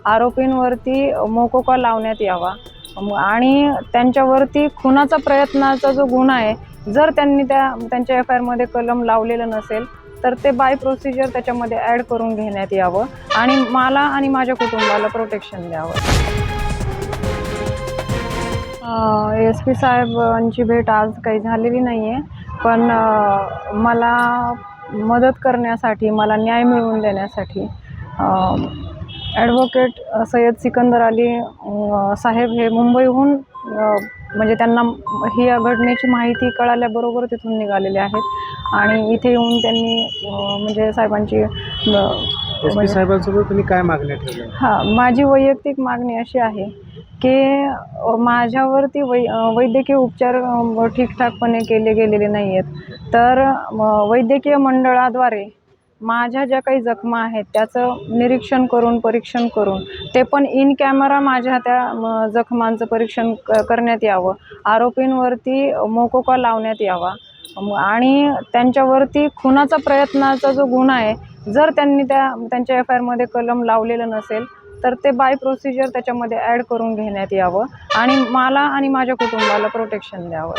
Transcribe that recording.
आरोपींवरती मोकोका लावण्यात यावा आणि त्यांच्यावरती खुनाचा प्रयत्नाचा जो गुन्हा आहे, जर त्यांनी त्यांच्या एफ आय आरमध्ये कलम लावलेलं नसेल तर ते बाय प्रोसिजर त्याच्यामध्ये ॲड करून घेण्यात यावं आणि मला आणि माझ्या कुटुंबाला प्रोटेक्शन द्यावं. SP साहेबांची भेट आज काही झालेली नाही आहे, पण मला मदत करण्यासाठी, मला न्याय मिळवून देण्यासाठी ॲडव्होकेट सय्यद सिकंदर अली साहेब हे मुंबईहून म्हणजे त्यांना ही घटनेची माहिती कळाल्याबरोबर तिथून निघालेले आहेत आणि इथे येऊन त्यांनी म्हणजे साहेबांची SP साहेबांसोबत तुम्ही काय मागण्या ठेवल्या? हां, माझी वैयक्तिक मागणी अशी आहे की माझ्यावरती वैद्यकीय उपचार ठीकठाकपणे केले गेलेले नाही आहेत, तर वैद्यकीय मंडळाद्वारे माझ्या ज्या काही जखमा आहेत त्याचं निरीक्षण करून, परीक्षण करून, ते पण इन कॅमेरा माझ्या त्या जखमांचं परीक्षण करण्यात यावं. आरोपींवरती मोकोका लावण्यात यावा आणि त्यांच्यावरती खुनाचा प्रयत्नाचा जो गुन्हा आहे, जर त्यांनी त्यांच्या एफ आय आरमध्ये कलम लावलेलं नसेल तर ते बाय प्रोसिजर त्याच्यामध्ये ॲड करून घेण्यात यावं आणि मला आणि माझ्या कुटुंबाला प्रोटेक्शन द्यावं.